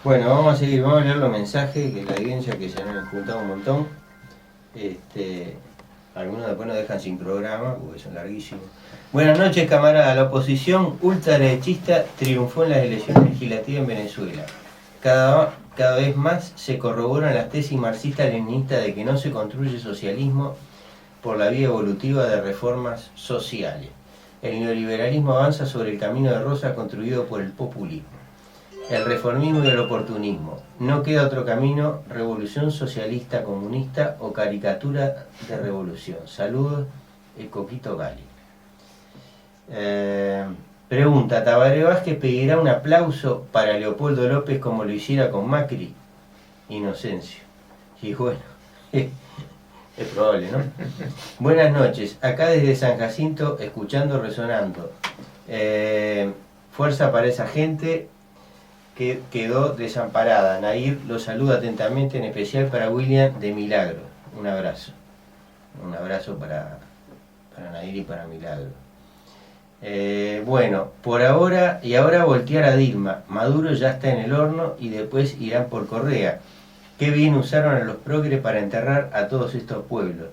Bueno, vamos a seguir, vamos a leer los mensajes, que la audiencia que se han juntado un montón. Este, Algunos después nos dejan sin programa, porque son larguísimos. Buenas noches, camarada. La oposición ultraderechista triunfó en las elecciones legislativas en Venezuela. Cada vez más se corroboran las tesis marxistas-leninistas de que no se construye socialismo por la vía evolutiva de reformas sociales. El neoliberalismo avanza sobre el camino de Rosa construido por el populismo, el reformismo y el oportunismo. No queda otro camino: revolución socialista comunista o caricatura de revolución. Saludos, el Coquito Gali. Pregunta: ¿Tabaré Vázquez pedirá un aplauso para Leopoldo López como lo hiciera con Macri? Inocencio. Y bueno, es probable, ¿no? Buenas noches, acá desde San Jacinto, escuchando, resonando. Fuerza para esa gente que quedó desamparada. Nair lo saluda atentamente, en especial para William de Milagro. Un abrazo. Un abrazo para Nair y para Milagro. Bueno, por ahora y ahora voltear a Dilma. Maduro ya está en el horno y después irán por Correa. Qué bien usaron a los progres para enterrar a todos estos pueblos.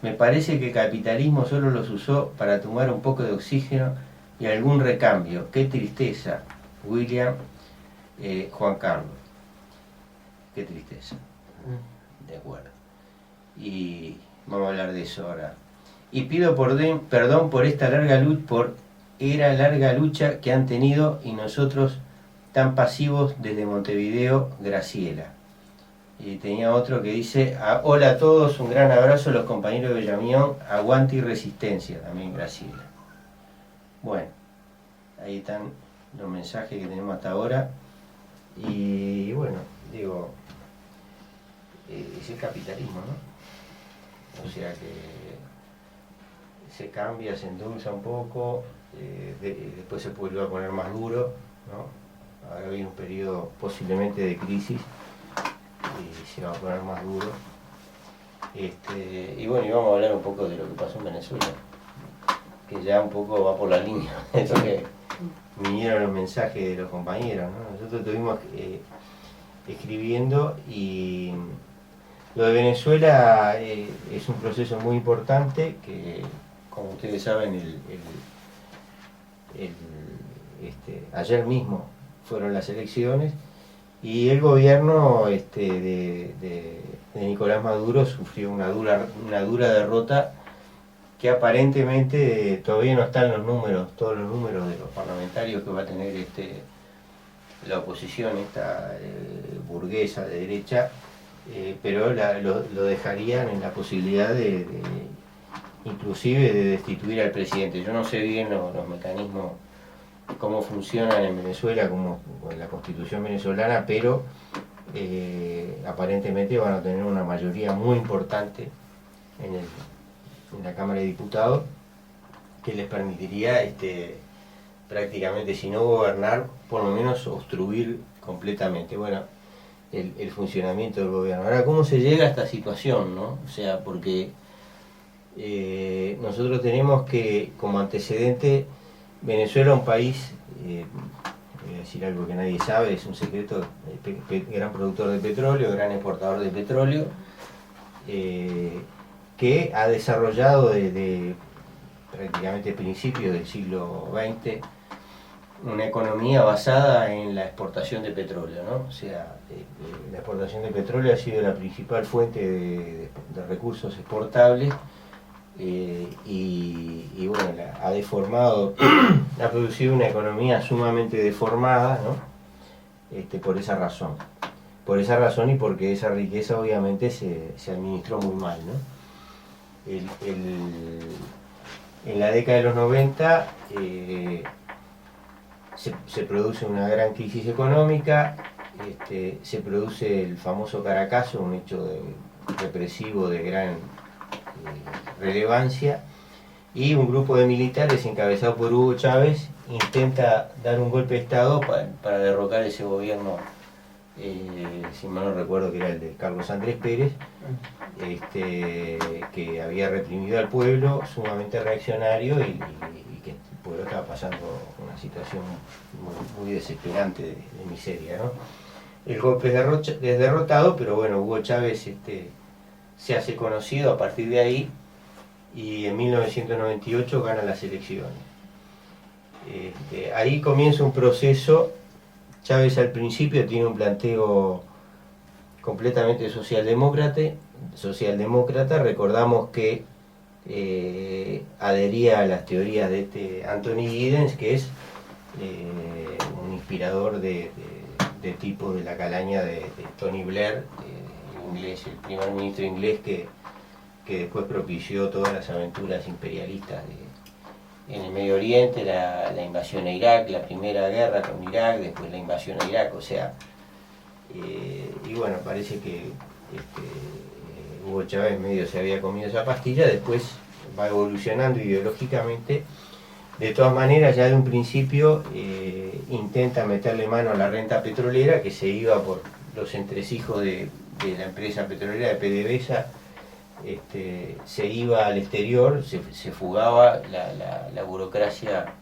Me parece que el capitalismo solo los usó para tomar un poco de oxígeno y algún recambio. Qué tristeza, William. Juan Carlos. Qué tristeza. De acuerdo. Y vamos a hablar de eso ahora. Y pido perdón por esta larga lucha que han tenido y nosotros tan pasivos desde Montevideo, Graciela. Y tenía otro que dice: hola a todos, un gran abrazo a los compañeros de Bellamión, aguante y resistencia, también Graciela. Bueno, ahí están los mensajes que tenemos hasta ahora. Y bueno, digo, es el capitalismo, ¿no? O sea que se cambia, se endulza un poco, después se vuelve a poner más duro, ¿no? Ahora viene un periodo posiblemente de crisis y se va a poner más duro. Y bueno, y vamos a hablar un poco de lo que pasó en Venezuela, que ya un poco va por la línea de lo que vinieron los mensajes de los compañeros, ¿no? Nosotros estuvimos escribiendo, y lo de Venezuela es un proceso muy importante que, como ustedes saben, ayer mismo fueron las elecciones y el gobierno de Nicolás Maduro sufrió una dura derrota, que aparentemente todavía no están todos los números de los parlamentarios que va a tener la oposición esta burguesa de derecha, pero lo dejarían en la posibilidad inclusive de destituir al presidente. Yo no sé bien los mecanismos, cómo funcionan en Venezuela, como en la Constitución venezolana, pero aparentemente van a tener una mayoría muy importante en la Cámara de Diputados, que les permitiría prácticamente, si no gobernar, por lo menos obstruir completamente, bueno, el funcionamiento del gobierno. Ahora, ¿cómo se llega a esta situación, no? O sea, porque nosotros tenemos que, como antecedente, Venezuela, un país, voy a decir algo que nadie sabe, es un secreto, gran productor de petróleo, gran exportador de petróleo, que ha desarrollado desde prácticamente principios del siglo XX una economía basada en la exportación de petróleo, ¿no? O sea, la exportación de petróleo ha sido la principal fuente de recursos exportables, y bueno, ha deformado, ha producido una economía sumamente deformada, ¿no? Por esa razón. Por esa razón y porque esa riqueza obviamente se administró muy mal, ¿no? En la década de los 90 se produce una gran crisis económica, se produce el famoso Caracazo, un hecho represivo de gran relevancia, y un grupo de militares encabezado por Hugo Chávez intenta dar un golpe de Estado para derrocar ese gobierno, si mal no recuerdo que era el de Carlos Andrés Pérez, que había reprimido al pueblo, sumamente reaccionario, y que el pueblo estaba pasando una situación muy desesperante de miseria, ¿no? el golpe es derrotado, pero bueno, Hugo Chávez se hace conocido a partir de ahí y en 1998 gana las elecciones. Ahí comienza un proceso. Chávez al principio tiene un planteo completamente socialdemócrata. Recordamos que adhería a las teorías de Anthony Giddens, que es un inspirador de tipo de la calaña de Tony Blair, inglés, el primer ministro inglés que después propició todas las aventuras imperialistas en el Medio Oriente, la invasión a Irak, la primera guerra con Irak, después la invasión a Irak, o sea, y bueno, parece que Hugo Chávez medio se había comido esa pastilla, después va evolucionando ideológicamente. De todas maneras, ya de un principio intenta meterle mano a la renta petrolera, que se iba por los entresijos de la empresa petrolera de PDVSA, se iba al exterior, se fugaba la burocracia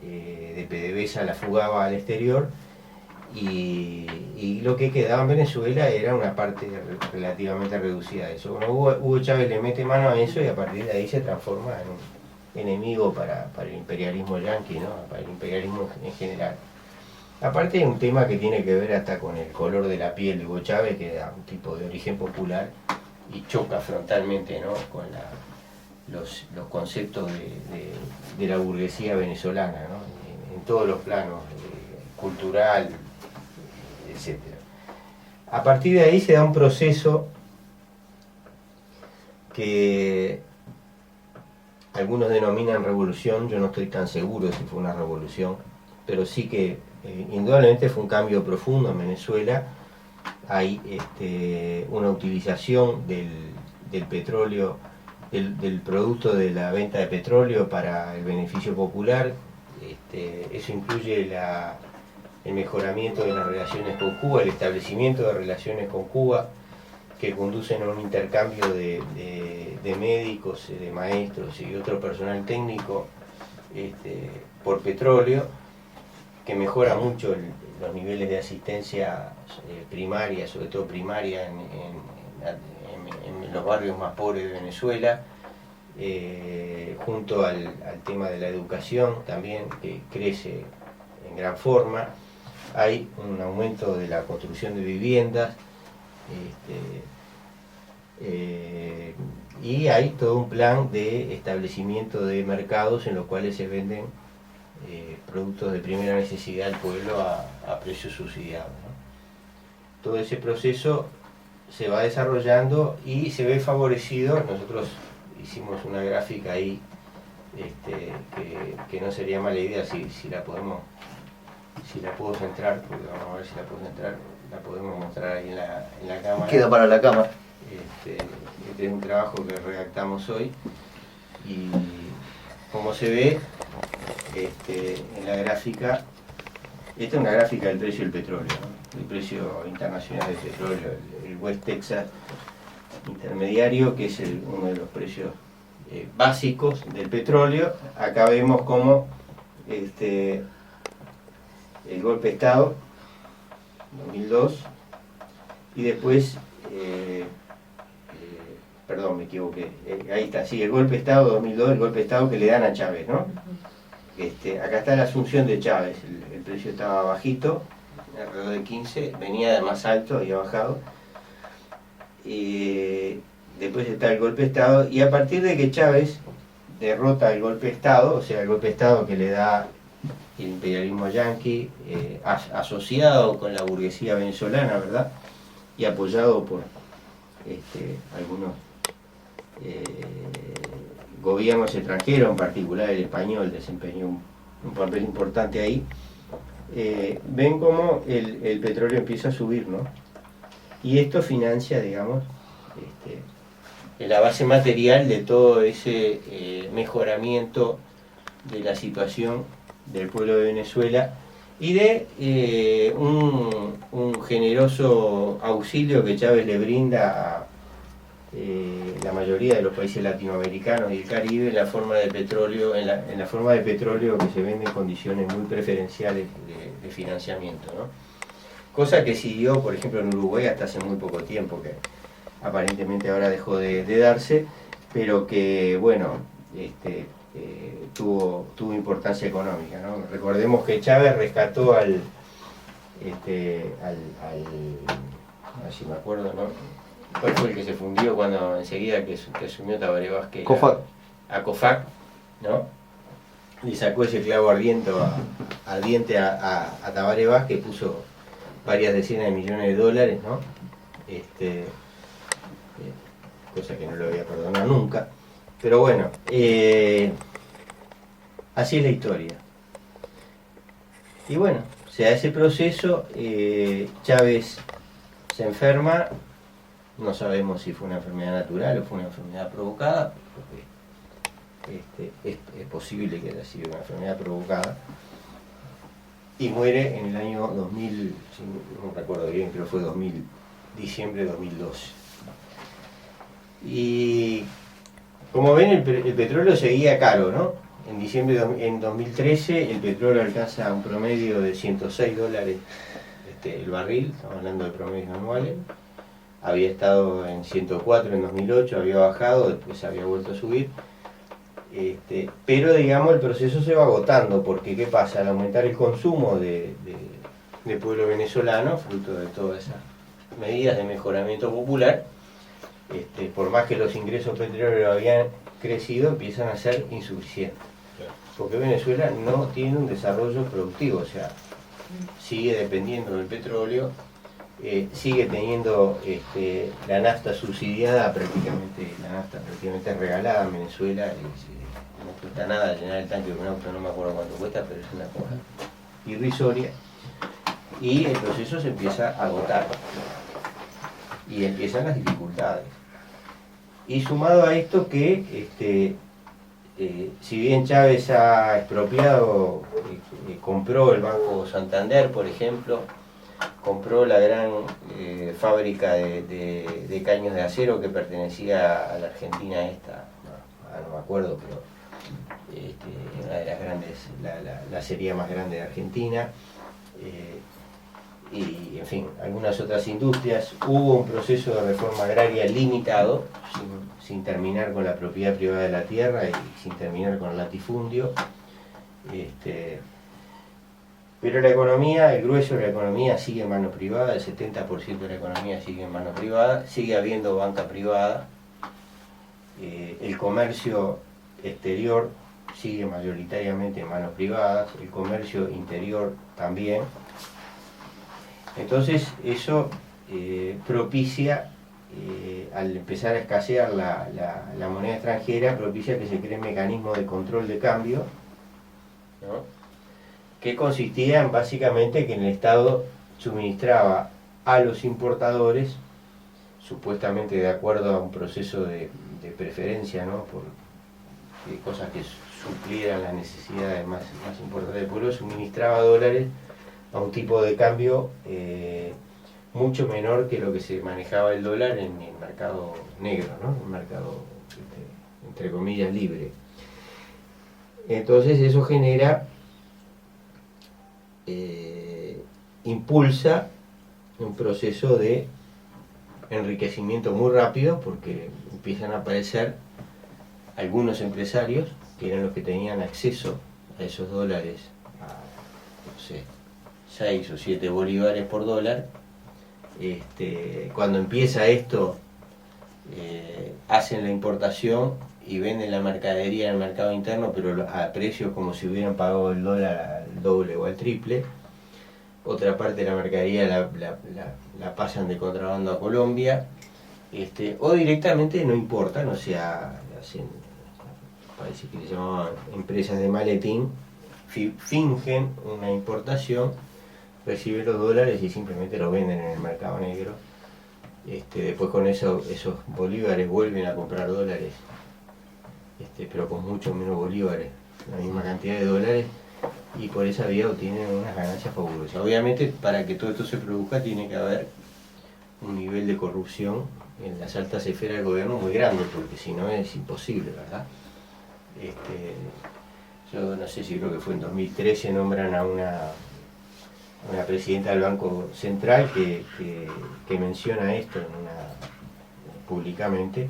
de PDVSA, la fugaba al exterior, y lo que quedaba en Venezuela era una parte relativamente reducida de eso. Bueno, Hugo Chávez le mete mano a eso y a partir de ahí se transforma en un enemigo para el imperialismo yanqui, ¿no? Para el imperialismo en general. Aparte hay un tema que tiene que ver hasta con el color de la piel de Hugo Chávez, que era un tipo de origen popular y choca frontalmente, ¿no? Con los conceptos de la burguesía venezolana, ¿no? En todos los planos, cultural, etc. A partir de ahí se da un proceso que algunos denominan revolución. Yo no estoy tan seguro si fue una revolución, pero sí que indudablemente fue un cambio profundo en Venezuela. Hay una utilización del petróleo, del producto de la venta de petróleo para el beneficio popular. Eso incluye el mejoramiento de las relaciones con Cuba, el establecimiento de relaciones con Cuba que conducen a un intercambio de médicos, de maestros y otro personal técnico por petróleo, que mejora mucho los niveles de asistencia primaria, sobre todo primaria en los barrios más pobres de Venezuela, junto al tema de la educación también, que crece en gran forma. Hay un aumento de la construcción de viviendas, y hay todo un plan de establecimiento de mercados en los cuales se venden productos de primera necesidad al pueblo a precios subsidiados, ¿no? Todo ese proceso se va desarrollando y se ve favorecido. Nosotros hicimos una gráfica ahí que no sería mala idea si la puedo centrar, porque vamos a ver si la puedo centrar, la podemos mostrar ahí en la cámara. Queda para la cámara. Este es un trabajo que redactamos hoy y como se ve en la gráfica, esta es una gráfica del precio del petróleo, ¿no? El precio internacional del petróleo, el West Texas intermediario, que es uno de los precios básicos del petróleo. Acá vemos cómo el golpe de Estado 2002 y después perdón, me equivoqué, ahí está, sí, el golpe de Estado 2002, el golpe de Estado que le dan a Chávez, ¿no? Acá está la asunción de Chávez, el precio estaba bajito, alrededor de 15, venía de más alto, había bajado, y después está el golpe de Estado, y a partir de que Chávez derrota el golpe de Estado, o sea, el golpe de Estado que le da el imperialismo yanqui, asociado con la burguesía venezolana, ¿verdad? Y apoyado por algunos gobiernos extranjeros, en particular el español, desempeñó un papel importante ahí. Ven cómo el petróleo empieza a subir, ¿no? Y esto financia, digamos, la base material de todo ese mejoramiento de la situación del pueblo de Venezuela y de un generoso auxilio que Chávez le brinda a la mayoría de los países latinoamericanos y el Caribe en la forma de petróleo, en la forma de petróleo que se vende en condiciones muy preferenciales de financiamiento, ¿no? cosa que siguió, por ejemplo, en Uruguay hasta hace muy poco tiempo, que aparentemente ahora dejó de darse, pero que, bueno, tuvo importancia económica, ¿no? Recordemos que Chávez rescató a ver si me acuerdo, ¿no? ¿Cuál fue el que se fundió cuando enseguida que asumió Tabaré Vázquez? COFAC. A COFAC, ¿no? Le sacó ese clavo ardiente a Tabaré Vázquez, que puso varias decenas de millones de dólares, ¿no? Cosa que no lo voy a perdonar nunca. Pero bueno, así es la historia. Y bueno, se da ese proceso, Chávez se enferma, no sabemos si fue una enfermedad natural o fue una enfermedad provocada, porque es posible que haya sido una enfermedad provocada, y muere en el año 2000, no recuerdo bien, creo que fue diciembre de 2012. Y como ven, el petróleo seguía caro, ¿no? En 2013 el petróleo alcanza un promedio de $106 el barril, estamos hablando de promedios anuales. Había estado en 104 en 2008, había bajado, después había vuelto a subir. Pero digamos el proceso se va agotando, porque ¿qué pasa? Al aumentar el consumo de pueblo venezolano, fruto de todas esas medidas de mejoramiento popular, por más que los ingresos petroleros habían crecido, empiezan a ser insuficientes. Porque Venezuela no tiene un desarrollo productivo, o sea, sigue dependiendo del petróleo, sigue teniendo la nafta subsidiada, la nafta prácticamente regalada en Venezuela. No cuesta nada llenar el tanque de un auto, no me acuerdo cuánto cuesta, pero es una cosa irrisoria. Y el proceso se empieza a agotar. Y empiezan las dificultades. Y sumado a esto que, si bien Chávez ha expropiado, compró el Banco Santander, por ejemplo, compró la gran fábrica de caños de acero que pertenecía a la Argentina esta, no me acuerdo, pero una de las grandes, la acería más grande de Argentina. Y en fin, algunas otras industrias. Hubo un proceso de reforma agraria limitado, sin terminar con la propiedad privada de la tierra y sin terminar con el latifundio. Pero la economía, el grueso de la economía sigue en manos privadas, el 70% de la economía sigue en manos privadas, sigue habiendo banca privada, el comercio exterior sigue mayoritariamente en manos privadas, el comercio interior también. Entonces eso propicia, al empezar a escasear la moneda extranjera, propicia que se creen mecanismos de control de cambio, ¿no? Que consistían básicamente que el Estado suministraba a los importadores, supuestamente de acuerdo a un proceso de preferencia, ¿no? Por cosas que suplieran las necesidades más importantes del pueblo, suministraba dólares a un tipo de cambio mucho menor que lo que se manejaba el dólar en el mercado negro, ¿no? Un mercado, entre comillas, libre. Entonces eso genera, impulsa un proceso de enriquecimiento muy rápido, porque empiezan a aparecer algunos empresarios que eran los que tenían acceso a esos dólares a, no sé, 6 o 7 bolívares por dólar. Cuando empieza esto, hacen la importación y venden la mercadería en el mercado interno, pero a precios como si hubieran pagado el dólar al doble o al triple. Otra parte de la mercadería la pasan de contrabando a Colombia, o directamente no importan, o sea, hacen, parece que le llamaban empresas de maletín, fingen una importación, reciben los dólares y simplemente los venden en el mercado negro. Después con eso, esos bolívares vuelven a comprar dólares, pero con mucho menos bolívares, la misma cantidad de dólares, y por esa vía obtienen unas ganancias fabulosas. Obviamente, para que todo esto se produzca tiene que haber un nivel de corrupción en las altas esferas del gobierno muy grande, porque si no es imposible, ¿verdad? Yo no sé si creo que fue en 2013, nombran a una presidenta del Banco Central que menciona esto públicamente.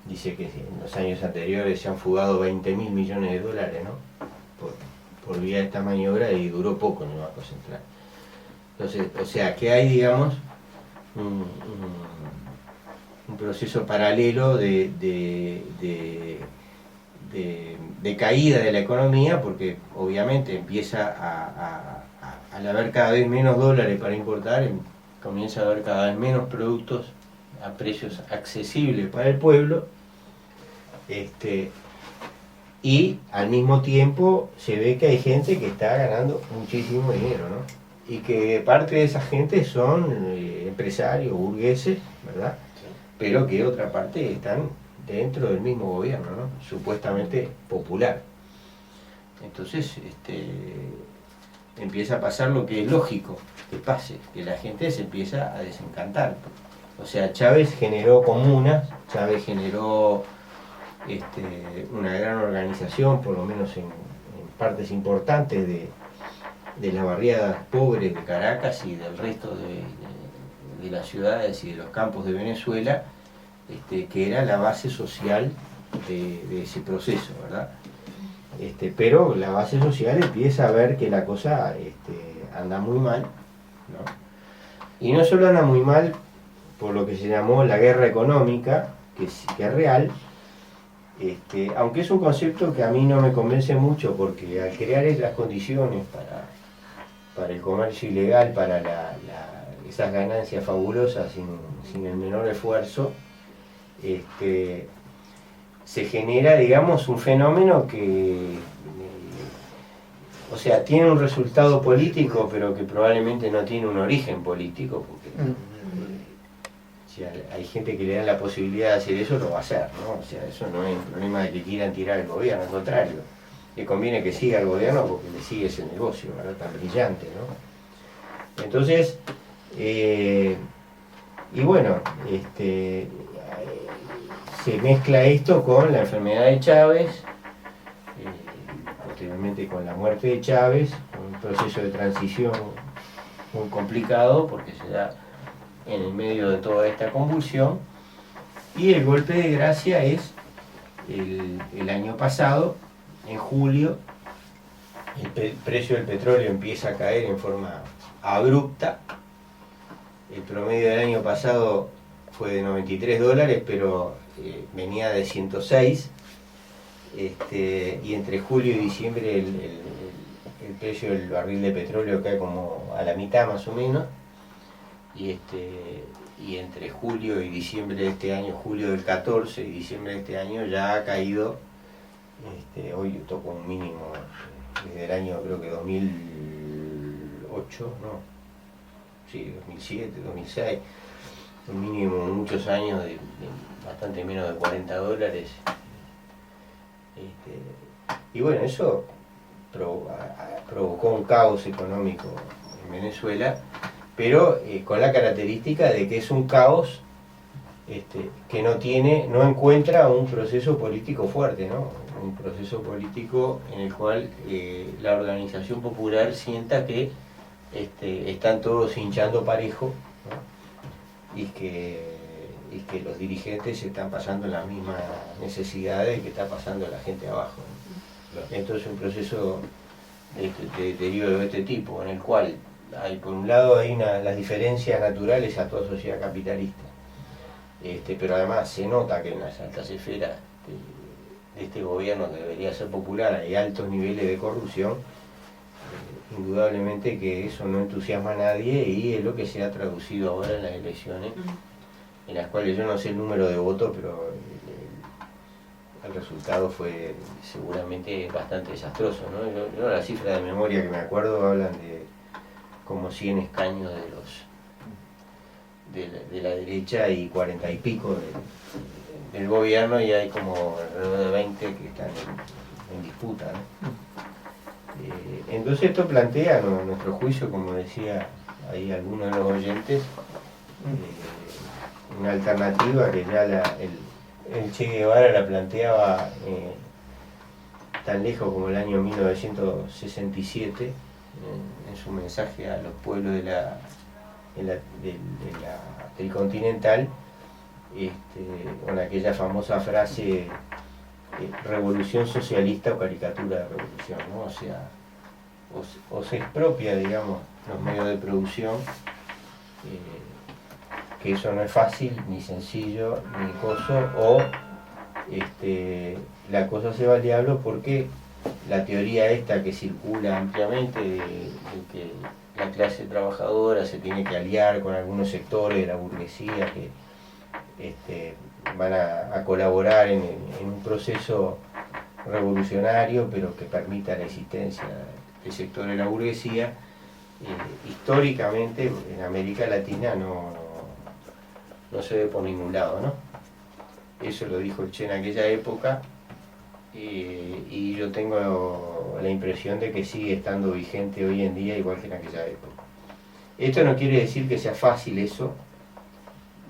Dice que en los años anteriores se han fugado 20.000 millones de dólares, ¿no? por vía de esta maniobra, y duró poco en el Banco Central. Entonces, o sea, que hay, digamos, un proceso paralelo de caída de la economía, porque obviamente empieza al haber cada vez menos dólares para importar, comienza a haber cada vez menos productos a precios accesibles para el pueblo, y al mismo tiempo se ve que hay gente que está ganando muchísimo dinero, ¿no? Y que parte de esa gente son empresarios, burgueses, ¿verdad? Sí. Pero que otra parte están dentro del mismo gobierno, ¿no? Supuestamente popular. Entonces, empieza a pasar lo que es lógico que pase, que la gente se empieza a desencantar. O sea, Chávez generó comunas, Chávez generó una gran organización, por lo menos en partes importantes de las barriadas pobres de Caracas y del resto de las ciudades y de los campos de Venezuela, que era la base social de ese proceso, ¿verdad? Pero la base social empieza a ver que la cosa anda muy mal, ¿no? Y no solo anda muy mal por lo que se llamó la guerra económica, que es real, aunque es un concepto que a mí no me convence mucho, porque al crear las condiciones para el comercio ilegal, para esas ganancias fabulosas sin el menor esfuerzo, se genera, digamos, un fenómeno que, o sea, tiene un resultado político, pero que probablemente no tiene un origen político, porque si hay gente que le da la posibilidad de hacer eso, lo va a hacer, ¿no? O sea, eso no es un problema de que quieran tirar al gobierno, al contrario, le conviene que siga el gobierno porque le sigue ese negocio, ¿verdad? Tan brillante, ¿no? Entonces, y bueno, se mezcla esto con la enfermedad de Chávez, posteriormente con la muerte de Chávez, un proceso de transición muy complicado porque se da en el medio de toda esta convulsión, y el golpe de gracia es el año pasado, en julio. El precio del petróleo empieza a caer en forma abrupta. El promedio del año pasado fue de $93, pero venía de 106, y entre julio y diciembre el precio del barril de petróleo cae como a la mitad más o menos, y entre julio y diciembre de este año, julio del 14 y diciembre de este año, ya ha caído, hoy tocó un mínimo desde el año, creo que 2008, no, sí, 2007, 2006, un mínimo en muchos años de bastante menos de $40. Y bueno, eso provocó un caos económico en Venezuela, pero con la característica de que es un caos que no encuentra un proceso político fuerte, ¿no? Un proceso político en el cual la organización popular sienta que están todos hinchando parejo, ¿no? y que los dirigentes se están pasando las mismas necesidades que está pasando la gente abajo, ¿no? Entonces un proceso de deterioro de este tipo, en el cual por un lado hay las diferencias naturales a toda sociedad capitalista, pero además se nota que en las altas esferas de este gobierno, que debería ser popular, hay altos niveles de corrupción. Indudablemente que eso no entusiasma a nadie, y es lo que se ha traducido ahora en las elecciones, en las cuales yo no sé el número de votos, pero el resultado fue seguramente bastante desastroso, ¿no? Yo la cifra de memoria que me acuerdo hablan de como 100 escaños de la derecha y 40 y pico del gobierno, y hay como alrededor de 20 que están en disputa, ¿no? Entonces esto plantea, a nuestro juicio, como decía ahí alguno de los oyentes, una alternativa que ya el Che Guevara la planteaba tan lejos como el año 1967, en su mensaje a los pueblos del continental, con aquella famosa frase, revolución socialista o caricatura de revolución, ¿no? O sea, o se expropia, digamos, los medios de producción, que eso no es fácil, ni sencillo, ni coso, o la cosa se va al diablo, porque la teoría esta que circula ampliamente de que la clase trabajadora se tiene que aliar con algunos sectores de la burguesía que van a colaborar en un proceso revolucionario, pero que permita la existencia del sector de la burguesía, históricamente en América Latina no se ve por ningún lado, ¿no? Eso lo dijo el Che en aquella época, y yo tengo la impresión de que sigue estando vigente hoy en día igual que en aquella época. Esto no quiere decir que sea fácil eso.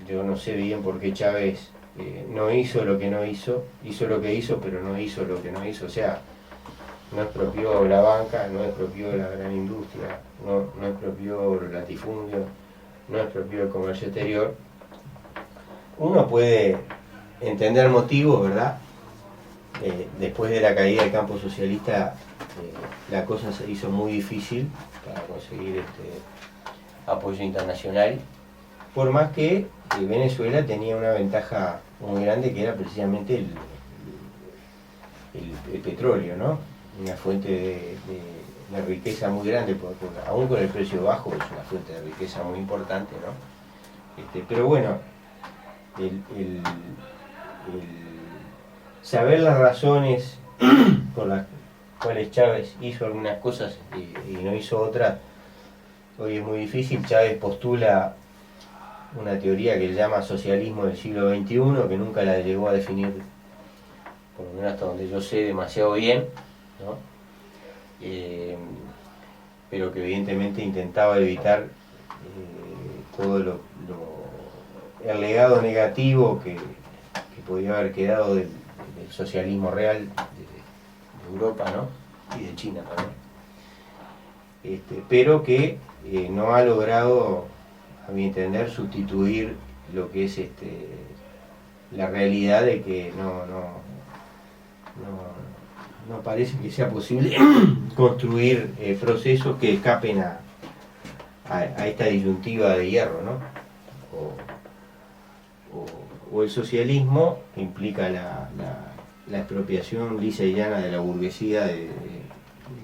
Yo no sé bien por qué Chávez no hizo lo que no hizo, hizo lo que hizo, pero no hizo lo que no hizo. O sea, no expropió la banca, no expropió la gran industria, no expropió los latifundios, no expropió el comercio exterior. Uno puede entender motivos, ¿verdad? Después de la caída del campo socialista, la cosa se hizo muy difícil para conseguir apoyo internacional, por más que Venezuela tenía una ventaja muy grande, que era precisamente el petróleo, ¿no? Una fuente de riqueza muy grande, aún con el precio bajo, es una fuente de riqueza muy importante, ¿no? Pero bueno, el saber las razones por las cuales Chávez hizo algunas cosas y no hizo otras, hoy es muy difícil. Chávez postula una teoría que él llama socialismo del siglo XXI, que nunca la llegó a definir, por lo menos hasta donde yo sé, demasiado bien, ¿no? Pero que evidentemente intentaba evitar todo el legado negativo que podía haber quedado del socialismo real de Europa, ¿no? Y de China también. Pero que no ha logrado, a mi entender, sustituir lo que es la realidad de que no parece que sea posible construir procesos que escapen a esta disyuntiva de hierro, ¿no? O el socialismo, que implica la expropiación lisa y llana de la burguesía de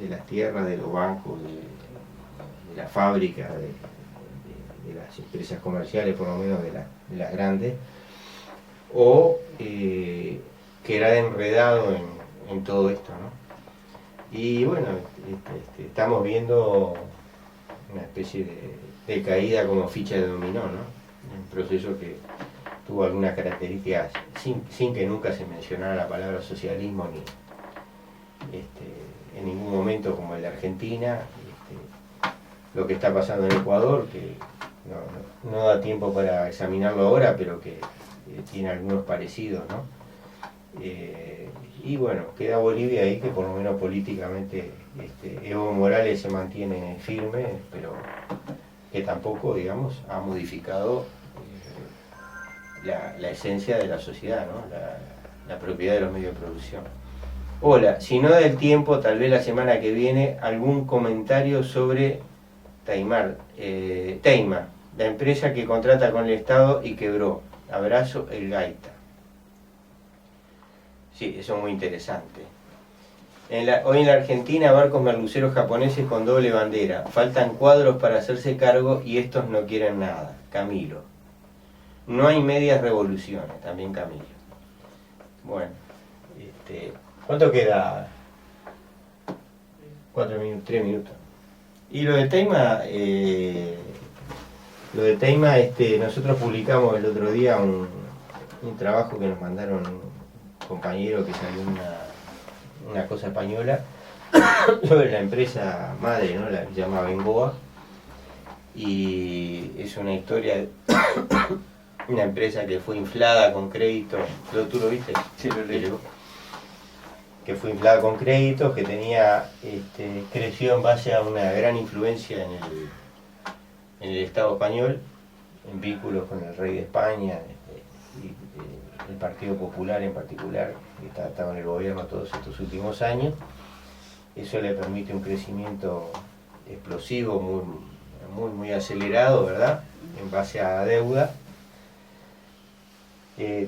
las tierras, de los bancos, de las fábricas, de las empresas comerciales, por lo menos de las grandes, o quedar enredado en todo esto, ¿no? Y bueno, estamos viendo una especie de caída como ficha de dominó, ¿no? Un proceso que tuvo algunas características sin que nunca se mencionara la palabra socialismo ni en ningún momento, como el de Argentina, lo que está pasando en Ecuador, que no da tiempo para examinarlo ahora, pero que tiene algunos parecidos, ¿no? Y bueno, queda Bolivia ahí, que por lo menos políticamente Evo Morales se mantiene firme, pero que tampoco, digamos, ha modificado la esencia de la sociedad, ¿no? La propiedad de los medios de producción. Hola, si no del tiempo, tal vez la semana que viene, algún comentario sobre Teima, la empresa que contrata con el Estado y quebró. Abrazo, el Gaita. Sí, eso es muy interesante. Hoy en la Argentina, barcos merluceros japoneses con doble bandera. Faltan cuadros para hacerse cargo y estos no quieren nada. Camilo. No hay medias revoluciones, también Camilo. Bueno, ¿cuánto queda? 4 minutos, 3 minutos. Y lo de Teima, nosotros publicamos el otro día un trabajo que nos mandaron un compañero que salió una cosa española sobre la empresa madre, ¿no? La que se llama Bengoa, y es una historia de una empresa que fue inflada con crédito. ¿Tú lo viste? Sí, lo leí. que fue inflada con créditos, que tenía, creció en base a una gran influencia en el Estado español, en vínculos con el rey de España y el Partido Popular en particular, que estaba en el gobierno todos estos últimos años. Eso le permite un crecimiento explosivo, muy acelerado, ¿verdad?, en base a deuda.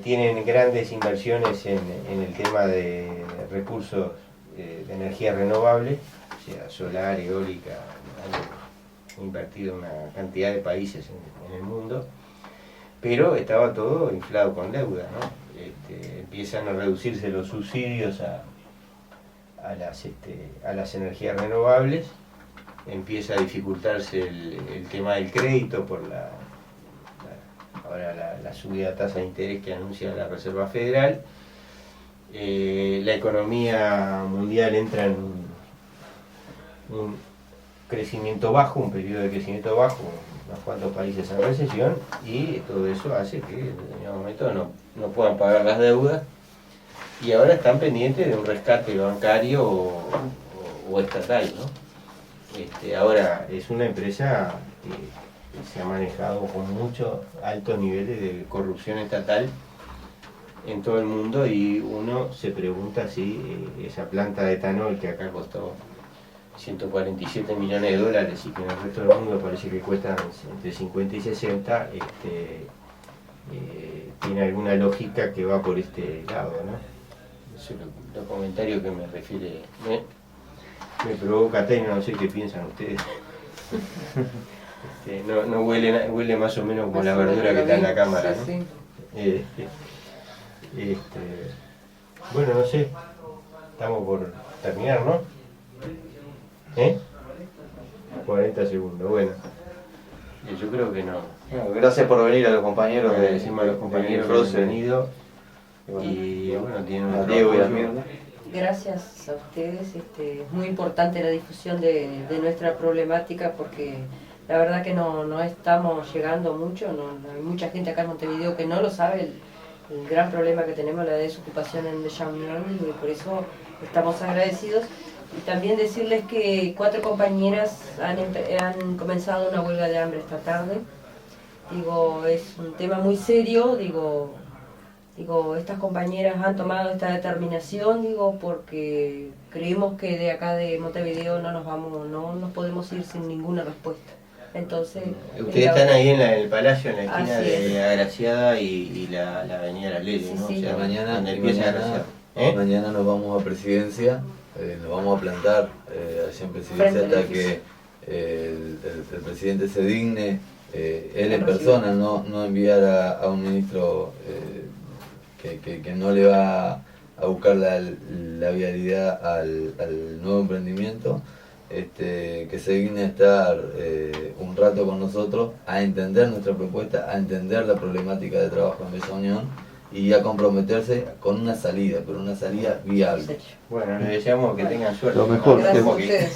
Tienen grandes inversiones en el tema de recursos de energía renovable, o sea, solar, eólica. Han invertido en una cantidad de países en el mundo, pero estaba todo inflado con deuda, ¿no? Empiezan a reducirse los subsidios a las energías renovables, empieza a dificultarse el tema del crédito por ahora la subida de tasa de interés que anuncia la Reserva Federal. La economía mundial entra en un crecimiento bajo, un periodo de crecimiento bajo, unos cuantos países en recesión, y todo eso hace que en determinado momento no puedan pagar las deudas, y ahora están pendientes de un rescate bancario o estatal, ¿no? Ahora es una empresa que se ha manejado con muchos altos niveles de corrupción estatal en todo el mundo, y uno se pregunta si esa planta de etanol que acá costó 147 millones de dólares y que en el resto del mundo parece que cuestan entre 50 y 60, tiene alguna lógica que va por este lado, ¿no? Eso es los comentarios que me refiere, me provoca Taino, no sé qué piensan ustedes. No huele más o menos como la verdura que está en la cámara, ¿no? Sí. Bueno, no sé, estamos por terminar, ¿no? 40 segundos, bueno. Yo creo que no. Bueno, gracias por venir a los compañeros de Agradecemos a los compañeros que han venido. Y bueno, tienen a un Diego y a apoyo. Mirna. Gracias a ustedes, es muy importante la difusión de nuestra problemática, porque la verdad que no estamos llegando mucho, hay mucha gente acá en Montevideo que no lo sabe, el gran problema que tenemos, la desocupación en Bella Unión, y por eso estamos agradecidos. Y también decirles que 4 compañeras han comenzado una huelga de hambre esta tarde. Digo, es un tema muy serio, digo, estas compañeras han tomado esta determinación, porque creemos que de acá de Montevideo no nos podemos ir sin ninguna respuesta. Entonces, Ustedes están ahí en el Palacio, en la esquina Así es. de Agraciada y la Avenida Las Leyes, Sí, ¿no? sí. O sea, Mañana, donde empieza Agraciada. mañana nos vamos a Presidencia, nos vamos a plantar allá en Presidencia Frente al hasta edificio. que el presidente se digne, él en persona, no enviar a un ministro que no le va a buscar la vialidad al nuevo emprendimiento, que se digne a estar un rato con nosotros, a entender nuestra propuesta, a entender la problemática de trabajo en Bella Unión y a comprometerse con una salida, pero una salida viable. Bueno, les deseamos que tengan suerte. Lo mejor. Gracias a Porque- ustedes.